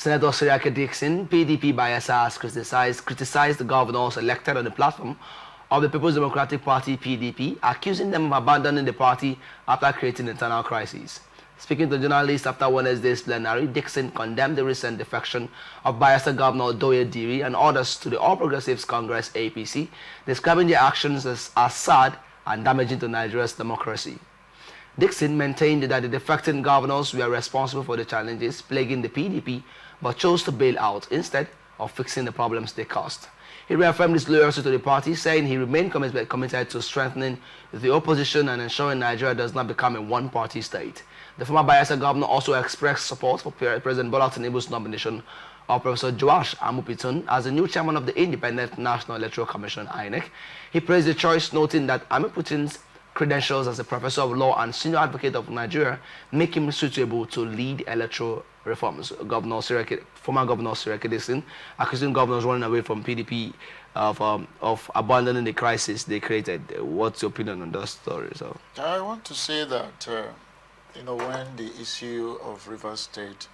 Senator Seriake Dickson, PDP Bayelsa, has criticized the governors elected on the platform of the People's Democratic Party, PDP, accusing them of abandoning the party after creating internal crises. Speaking to journalists after Wednesday's plenary, Dickson condemned the recent defection of Bayelsa Governor Doye Diri and others to the All Progressives Congress, APC, describing their actions as sad and damaging to Nigeria's democracy. Dickson maintained that the defecting governors were responsible for the challenges plaguing the PDP, but chose to bail out instead of fixing the problems they caused. He reaffirmed his loyalty to the party, saying he remained committed to strengthening the opposition and ensuring Nigeria does not become a one-party state. The former Bayelsa governor also expressed support for President Bola Tinubu's nomination of Professor Joash Amupitun as the new chairman of the Independent National Electoral Commission, INEC. He praised the choice, noting that Amupitun's credentials as a professor of law and senior advocate of Nigeria make him suitable to lead electoral reforms. Former Governor Seriake Dickson accusing governors running away from PDP of abandoning the crisis they created. What's your opinion on that story? So I want to say that when the issue of Rivers State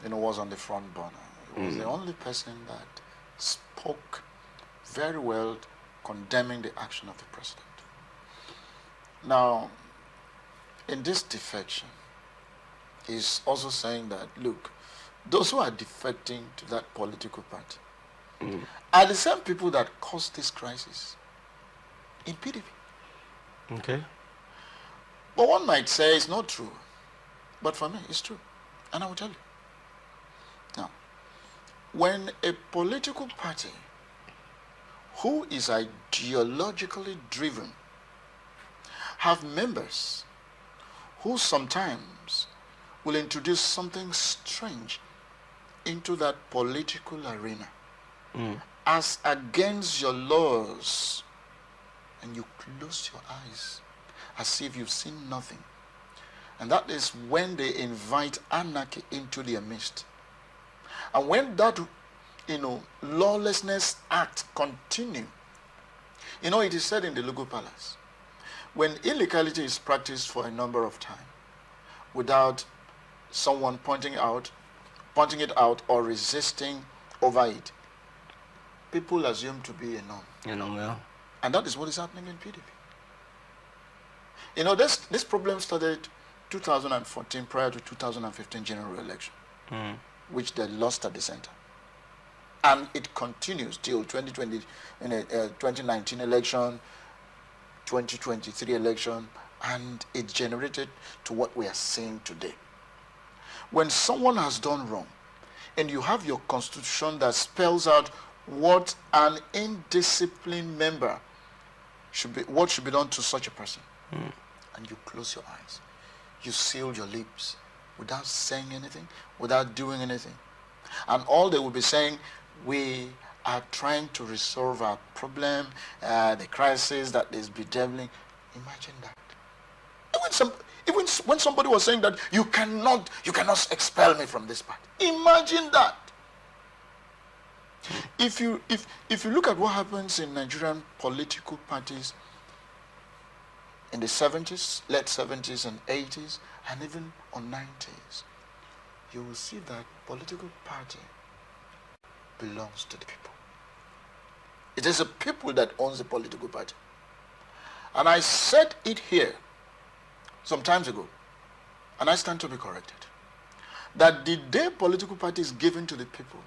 was on the front burner, he was the only person that spoke very well condemning the action of the president. Now, in this defection, he's also saying that, look, those who are defecting to that political party are the same people that caused this crisis in PDP. Okay. But one might say it's not true. But for me, it's true. And I will tell you. Now, when a political party who is ideologically driven have members who sometimes will introduce something strange into that political arena as against your laws, and you close your eyes as if you've seen nothing. And that is when they invite anarchy into their midst. And when that lawlessness act continue, it is said in the Lugu Palace, when illegality is practiced for a number of time without someone pointing it out or resisting over it, people assume to be a norm. Yeah. And that is what is happening in PDP. This problem started 2014 prior to 2015 general election, which they lost at the center. And it continues till 2019 election, 2023 election, and it generated to what we are seeing today. When someone has done wrong, and you have your constitution that spells out what an indisciplined member should be done to such a person, and you close your eyes, you seal your lips without saying anything, without doing anything, and all they will be saying, we are trying to resolve our problem, the crisis that is bedeviling. Imagine that. Even when somebody was saying that you cannot expel me from this party. Imagine that. If you look at what happens in Nigerian political parties in the 70s, late 70s and 80s, and even on 90s, you will see that political party belongs to the people. It is the people that owns the political party. And I said it here some time ago, and I stand to be corrected, that the day political party is given to the people,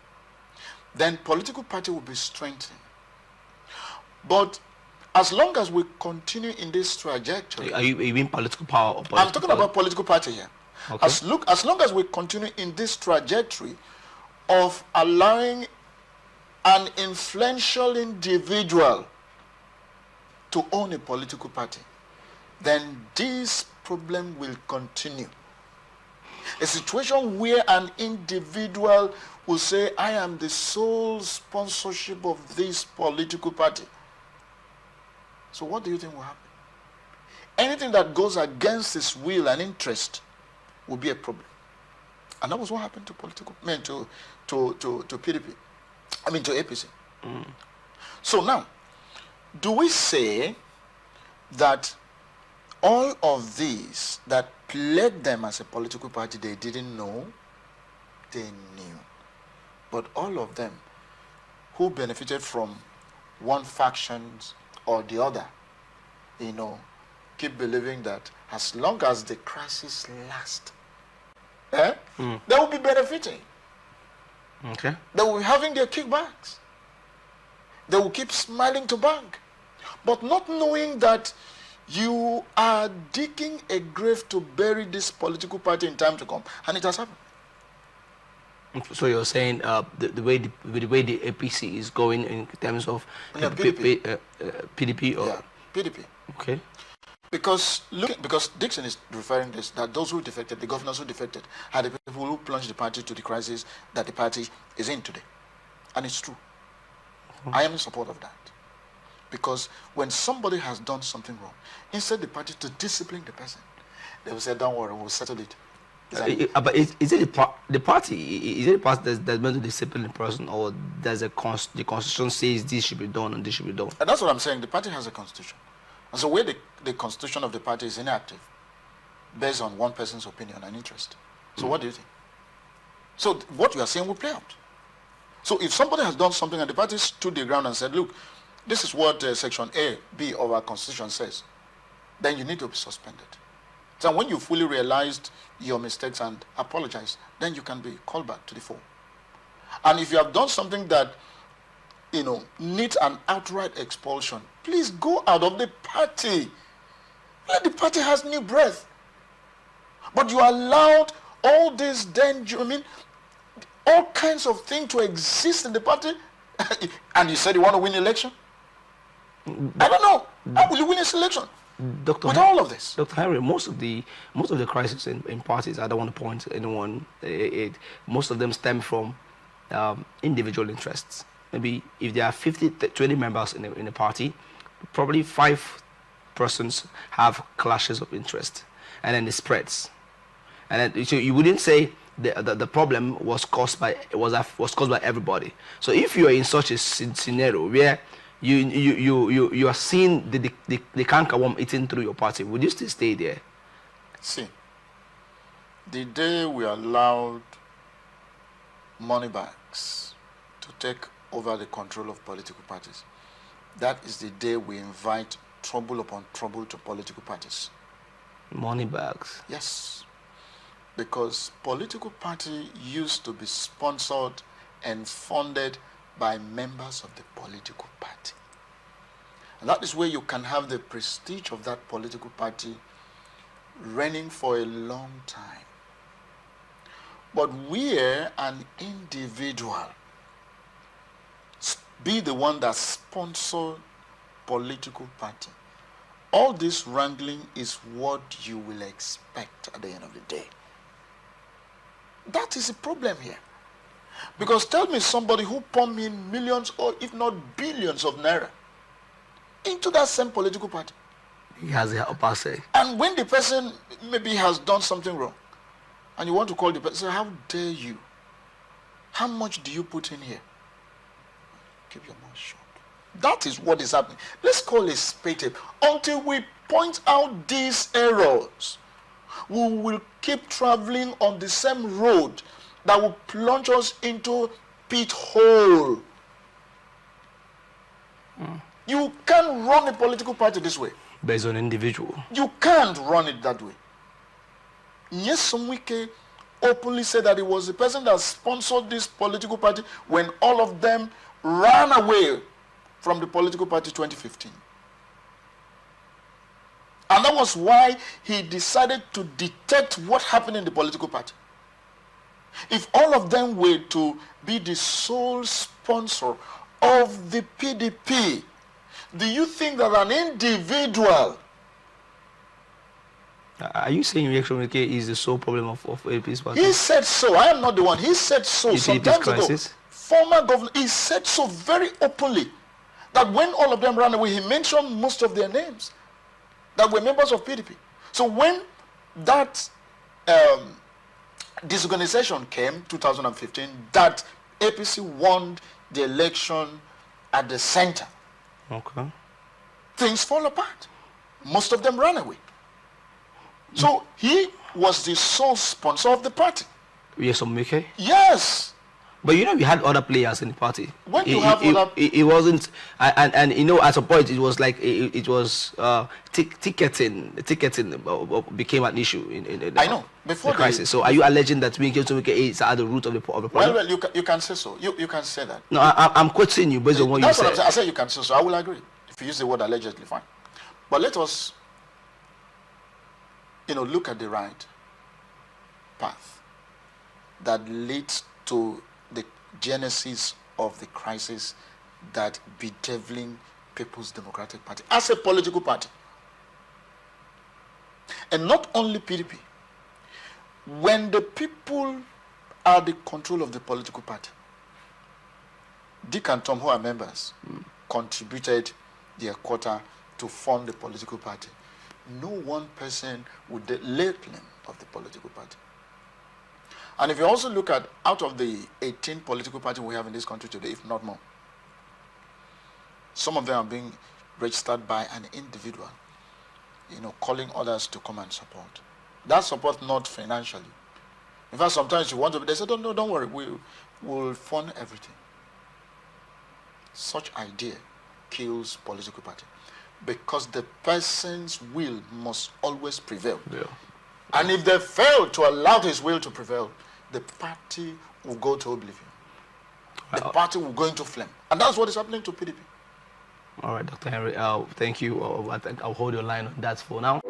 then political party will be strengthened. But as long as we continue in this trajectory... Are you mean political power? Or political I'm talking about political party here. Okay. As long as we continue in this trajectory of allowing an influential individual to own a political party, then this problem will continue. A situation where an individual will say, I am the sole sponsorship of this political party. So what do you think will happen? Anything that goes against his will and interest will be a problem. And that was what happened to PDP. To APC. So now, do we say that all of these that plagued them as a political party, they didn't know? They knew. But all of them who benefited from one faction or the other, keep believing that as long as the crisis lasts, they will be benefiting. Okay. They will be having their kickbacks. They will keep smiling to bank, but not knowing that you are digging a grave to bury this political party in time to come, and it has happened. So you're saying the way the APC is going in terms of PDP or PDP. Okay. Because Dickson is referring this, that those who defected, the governors who defected, are the people who plunged the party to the crisis that the party is in today, and it's true. I am in support of that, because when somebody has done something wrong, instead the party to discipline the person, they will say, "Don't worry, we'll settle it." But is it the party? Is it the party that's meant to discipline the person, or does the constitution says this should be done and this should be done? And that's what I'm saying. The party has a constitution, and so where the constitution of the party is inactive, based on one person's opinion and interest. So what do you think? So what you are saying will play out. So if somebody has done something and the party stood their ground and said, "Look, this is what Section A, B of our constitution says," then you need to be suspended. So when you fully realized your mistakes and apologize, then you can be called back to the fore. And if you have done something that, needs an outright expulsion, please go out of the party. Let the party has new breath. But you allowed all this danger, all kinds of things to exist in the party, and you said you want to win the election? I don't know. How will you win this election? With all of this, Dr. Henry, most of the crises in parties, I don't want to point to anyone. Most of them stem from individual interests. Maybe if there are 20 members in a party, probably 5 persons have clashes of interest, and then it spreads. And then, so you wouldn't say the problem was caused by everybody. So if you are in such a scenario where you are seeing the cankerworm eating through your party, would you still stay there? See, the day we allowed money bags to take over the control of political parties, that is the day we invite trouble upon trouble to political parties. Money bags? Yes, because political party used to be sponsored and funded by members of the political party. And that is where you can have the prestige of that political party reigning for a long time. But where an individual be the one that sponsors political party, all this wrangling is what you will expect at the end of the day. That is a problem here. Because tell me somebody who pumped in millions or if not billions of naira into that same political party. He has the upper say. And when the person maybe has done something wrong, and you want to call the person, say, "How dare you? How much do you put in here?" Keep your mouth shut. That is what is happening. Let's call it spade until we point out these errors. We will keep traveling on the same road that will plunge us into pit hole. You can't run a political party this way. Based on individual. You can't run it that way. Yes, Somwike openly said that it was the person that sponsored this political party when all of them ran away from the political party 2015. And that was why he decided to detect what happened in the political party. If all of them were to be the sole sponsor of the PDP, do you think that an individual... Are you saying Reaction is the sole problem of AP's party? He said so. I am not the one. He said so some time ago. Former governor, he said so very openly that when all of them ran away, he mentioned most of their names that were members of PDP. So when that disorganization came, 2015, that APC won the election at the center. Okay. Things fall apart. Most of them ran away. So he was the sole sponsor of the party. Yes, Omike? Yes. But you know, we had other players in the party. When you have other... It wasn't, and you know, at a point, it was like, it was ticketing became an issue in I know. Before the crisis. So are you alleging that Winke is at the root of the problem? Well, you can say so. You can say that. No, I'm quoting you based on what you said. That's what I'm saying. I said you can say so. I will agree. If you use the word allegedly, fine. But let us, look at the right path that leads to the genesis of the crisis that bedeviling People's Democratic Party as a political party. And not only PDP. When the people are the control of the political party, Dick and Tom, who are members, contributed their quota to fund the political party. No one person would lay claim of the political party. And if you also look at, out of the 18 political parties we have in this country today, if not more, some of them are being registered by an individual, calling others to come and support. That support not financially. In fact, sometimes you want to, they say, no, don't worry, we'll fund everything. Such idea kills political party, because the person's will must always prevail. Yeah. And if they fail to allow his will to prevail, the party will go to oblivion. The party will go into flame. And that's what is happening to PDP. All right, Dr. Henry, thank you. I think I'll hold your line on that for now.